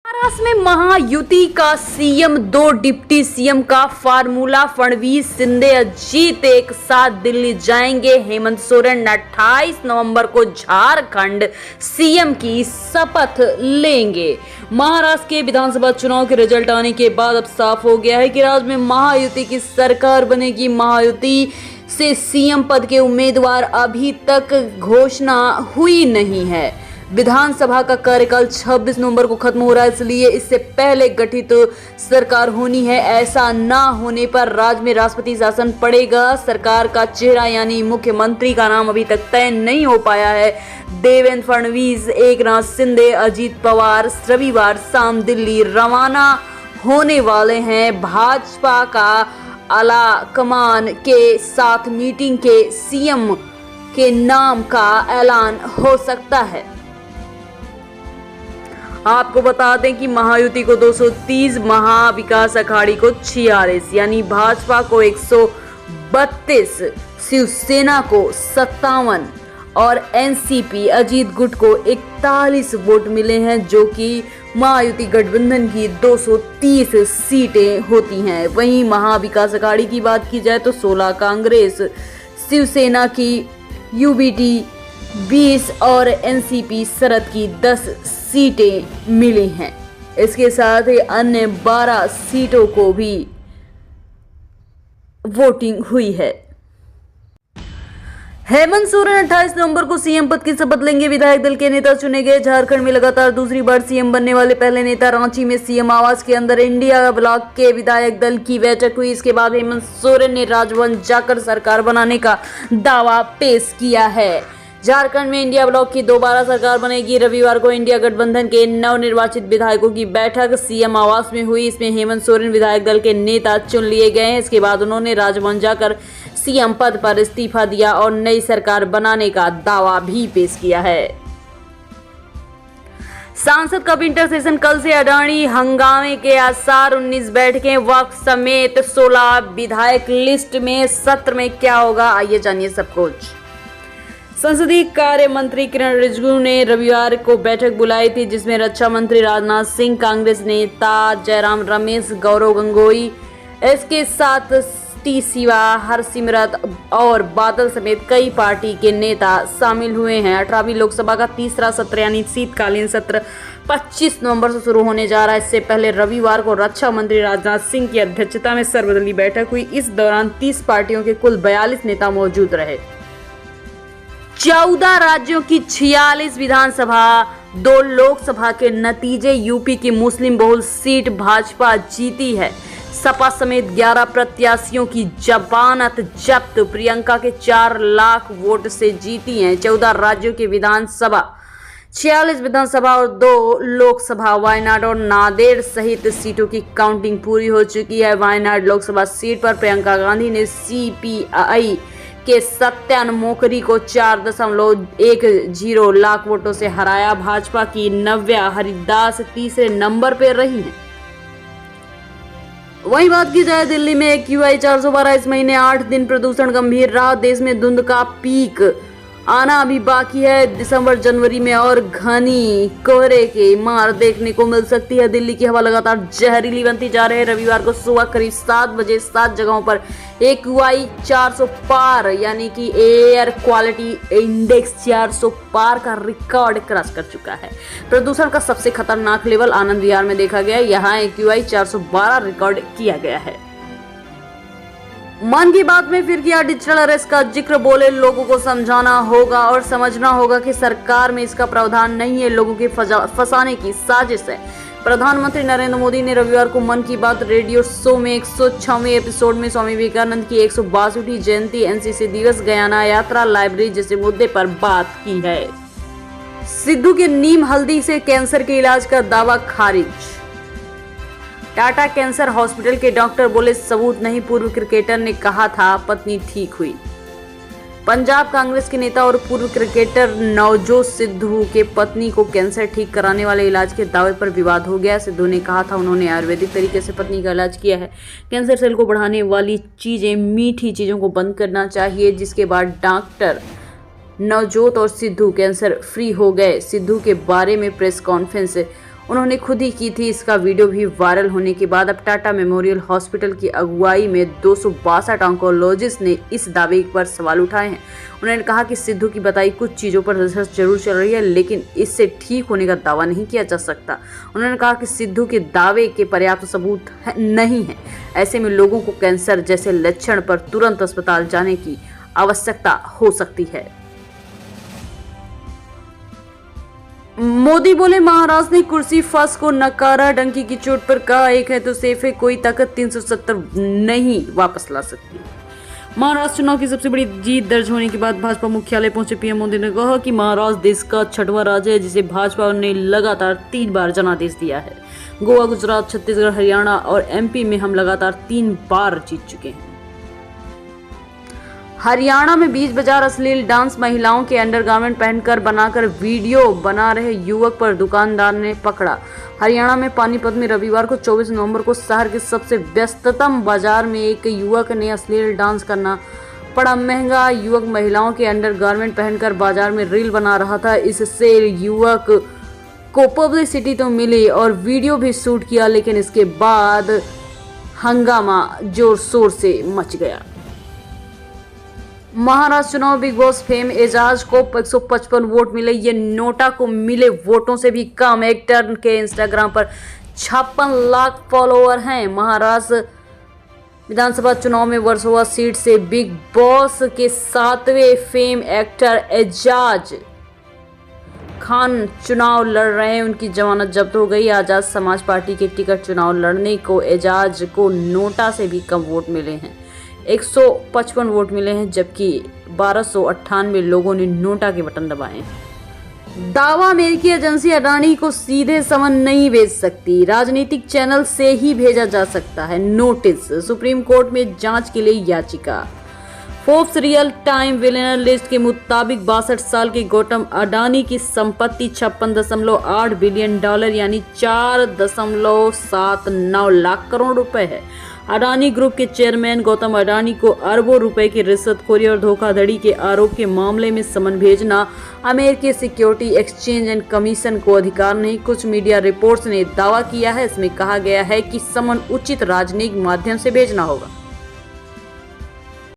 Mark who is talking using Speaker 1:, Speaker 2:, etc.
Speaker 1: महाराष्ट्र में महायुति का सीएम, दो डिप्टी सीएम का फार्मूला। फडणवीस, शिंदे, अजीत एक साथ दिल्ली जाएंगे। हेमंत सोरेन 28 नवंबर को झारखंड सीएम की शपथ लेंगे। महाराष्ट्र के विधानसभा चुनाव के रिजल्ट आने के बाद अब साफ हो गया है कि राज्य में महायुति की सरकार बनेगी। महायुति से सीएम पद के उम्मीदवार अभी तक घोषणा हुई नहीं है। विधानसभा का कार्यकाल 26 नवंबर को खत्म हो रहा है, इसलिए इससे पहले गठित सरकार होनी है। ऐसा ना होने पर राज्य में राष्ट्रपति शासन पड़ेगा। सरकार का चेहरा यानी मुख्यमंत्री का नाम अभी तक तय नहीं हो पाया है। देवेंद्र फडणवीस, एकनाथ शिंदे, अजीत पवार रविवार शाम दिल्ली रवाना होने वाले हैं। भाजपा का आलाकमान के साथ मीटिंग के सीएम के नाम का ऐलान हो सकता है। आपको बता दें कि महायुति को 230, महाविकास अघाड़ी को 46, यानी भाजपा को 132, शिवसेना को 57 और एनसीपी अजीत गुट को 41 वोट मिले हैं, जो कि महायुति गठबंधन की 230 सीटें होती हैं। वहीं महाविकास अघाड़ी की बात की जाए तो 16, कांग्रेस शिवसेना की यूबीटी 20 और एनसीपी शरद की 10 सीटें मिली हैं। इसके साथ ही अन्य 12 सीटों को भी वोटिंग हुई है। हेमंत सोरेन 28 नवंबर को सीएम पद की शपथ लेंगे। विधायक दल के नेता चुने गए। झारखंड में लगातार दूसरी बार सीएम बनने वाले पहले नेता। रांची में सीएम आवास के अंदर इंडिया ब्लॉक के विधायक दल की बैठक हुई। इसके बाद हेमंत सोरेन ने राजभवन जाकर सरकार बनाने का दावा पेश किया है। झारखंड में इंडिया ब्लॉक की दोबारा सरकार बनेगी। रविवार को इंडिया गठबंधन के नवनिर्वाचित विधायकों की बैठक सीएम आवास में हुई। इसमें हेमंत सोरेन विधायक दल के नेता चुन लिए गए हैं। इसके बाद उन्होंने राजभवन जाकर सीएम पद पर इस्तीफा दिया और नई सरकार बनाने का दावा भी पेश किया है। सांसद कप इंटर सेशन कल से अडानी, हंगामे के आसार। 19 बैठकें, वक्फ समेत 16 विधायक लिस्ट में। सत्र में क्या होगा, आइए जानिए सब कुछ। संसदीय कार्य मंत्री किरण रिजिजू ने रविवार को बैठक बुलाई थी, जिसमें रक्षा मंत्री राजनाथ सिंह, कांग्रेस नेता जयराम रमेश, गौरव गंगोई, इसके साथ टी सिवा, हरसिमरत और बादल समेत कई पार्टी के नेता शामिल हुए हैं। 18वीं लोकसभा का तीसरा सत्र यानी शीतकालीन सत्र 25 नवंबर से शुरू होने जा रहा है। इससे पहले रविवार को रक्षा मंत्री राजनाथ सिंह की अध्यक्षता में सर्वदलीय बैठक हुई। इस दौरान 30 पार्टियों के कुल 42 नेता मौजूद रहे। 14 राज्यों की 46 विधानसभा, 2 लोकसभा के नतीजे। यूपी की मुस्लिम बहुल सीट भाजपा जीती है। सपा समेत 11 प्रत्याशियों की जमानत जब्त। प्रियंका के 4 लाख वोट से जीती हैं। 14 राज्यों की विधानसभा, 46 विधानसभा और 2 लोकसभा, वायनाड और नांदेड़ सहित सीटों की काउंटिंग पूरी हो चुकी है। वायनाड लोकसभा सीट पर प्रियंका गांधी ने सीपीआई के सत्यान मोकरी को 4.10 लाख वोटों से हराया। भाजपा की नव्या हरिदास तीसरे नंबर पर रही हैं। वहीं बात की जाए दिल्ली में AQI 412, इस महीने 8 दिन प्रदूषण गंभीर रहा। देश में धुंध का पीक आना अभी बाकी है। दिसंबर जनवरी में और घनी कोहरे की मार देखने को मिल सकती है। दिल्ली की हवा लगातार जहरीली बनती जा रही है। रविवार को सुबह करीब 7 बजे 7 जगहों पर AQI 400 पार यानी कि एयर क्वालिटी इंडेक्स 400 पार का रिकॉर्ड क्रॉस कर चुका है। प्रदूषण का सबसे खतरनाक लेवल आनंद विहार में देखा गया। यहाँ AQI 412 रिकॉर्ड किया गया है। मन की बात में फिर किया डिजिटल अरेस्ट का जिक्र। बोले, लोगों को समझाना होगा और समझना होगा कि सरकार में इसका प्रावधान नहीं है, लोगों के फंसाने की साजिश है। प्रधानमंत्री नरेंद्र मोदी ने रविवार को मन की बात रेडियो शो में 106वें एपिसोड में स्वामी विवेकानंद की 162वीं जयंती, एनसीसी दिवस, गयाना यात्रा, लाइब्रेरी जैसे मुद्दे पर बात की है। सिद्धू के नीम हल्दी से कैंसर के इलाज का दावा खारिज। टाटा कैंसर हॉस्पिटल के डॉक्टर बोले, सबूत नहीं। पूर्व क्रिकेटर ने कहा था पत्नी ठीक हुई। पंजाब कांग्रेस के नेता और पूर्व क्रिकेटर नवजोत सिद्धू के पत्नी को कैंसर ठीक कराने वाले इलाज के दावे पर विवाद हो गया। सिद्धू ने कहा था उन्होंने आयुर्वेदिक तरीके से पत्नी का इलाज किया है। कैंसर सेल को बढ़ाने वाली चीजें, मीठी चीजों को बंद करना चाहिए। जिसके बाद डॉक्टर नवजोत और सिद्धू कैंसर फ्री हो गए। सिद्धू के बारे में प्रेस कॉन्फ्रेंस उन्होंने खुद ही की थी। इसका वीडियो भी वायरल होने के बाद अब टाटा मेमोरियल हॉस्पिटल की अगुवाई में 262 ऑन्कोलॉजिस्ट ने इस दावे पर सवाल उठाए हैं। उन्होंने कहा कि सिद्धू की बताई कुछ चीजों पर रिसर्च जरूर चल रही है, लेकिन इससे ठीक होने का दावा नहीं किया जा सकता। उन्होंने कहा कि सिद्धू के दावे के पर्याप्त सबूत नहीं है। ऐसे में लोगों को कैंसर जैसे लक्षण पर तुरंत अस्पताल जाने की आवश्यकता हो सकती है। मोदी बोले, महाराष्ट्र ने कुर्सी फंस को नकारा, डंकी की चोट पर कहा एक है तो सेफ है, कोई ताकत 370 नहीं वापस ला सकती। महाराष्ट्र चुनाव की सबसे बड़ी जीत दर्ज होने के बाद भाजपा मुख्यालय पहुंचे पीएम मोदी ने कहा कि महाराष्ट्र देश का 6वां राज्य है जिसे भाजपा ने लगातार 3 बार जनादेश दिया है। गोवा, गुजरात, छत्तीसगढ़, हरियाणा और एमपी में हम लगातार 3 बार जीत चुके हैं। हरियाणा में बीच बाजार अश्लील डांस, महिलाओं के अंडरगारमेंट पहनकर बनाकर वीडियो बना रहे युवक पर दुकानदार ने पकड़ा। हरियाणा में पानीपत में रविवार को 24 नवंबर को शहर के सबसे व्यस्ततम बाजार में एक युवक ने अश्लील डांस करना पड़ा महंगा। युवक महिलाओं के अंडरगारमेंट पहनकर बाजार में रील बना रहा था। इससे युवक को पब्लिसिटी तो मिली और वीडियो भी शूट किया, लेकिन इसके बाद हंगामा जोर शोर से मच गया। महाराष्ट्र चुनाव बिग बॉस फेम एजाज को 155 वोट मिले। ये नोटा को मिले वोटों से भी कम। एक्टर के इंस्टाग्राम पर 56 लाख फॉलोअर हैं। महाराष्ट्र विधानसभा चुनाव में वर्सोवा सीट से बिग बॉस के 7वें फेम एक्टर एजाज खान चुनाव लड़ रहे हैं। उनकी जमानत जब्त हो गई। आजाद समाज पार्टी के टिकट चुनाव लड़ने को एजाज को नोटा से भी कम वोट मिले हैं। 155 वोट मिले हैं, जबकि 1298 लोगों ने नोटा के बटन दबाए। दावा, अमेरिकी एजेंसी अडानी को सीधे समन नहीं भेज सकती, राजनीतिक चैनल से ही भेजा जा सकता है नोटिस। सुप्रीम कोर्ट में जांच के लिए याचिका। फोर्ब्स रियल टाइम विलेनर लिस्ट के मुताबिक 62 साल के गौतम अडानी की संपत्ति 56.8 बिलियन डॉलर यानी 4.79 लाख करोड़ रुपए है। अडानी ग्रुप के चेयरमैन गौतम अडानी को अरबों रुपए की रिश्वतखोरी और धोखाधड़ी के आरोप के मामले में समन भेजना अमेरिकी सिक्योरिटी एक्सचेंज एंड कमीशन को अधिकार नहीं। कुछ मीडिया रिपोर्ट्स ने दावा किया है। इसमें कहा गया है कि समन उचित राजनीतिक माध्यम से भेजना होगा।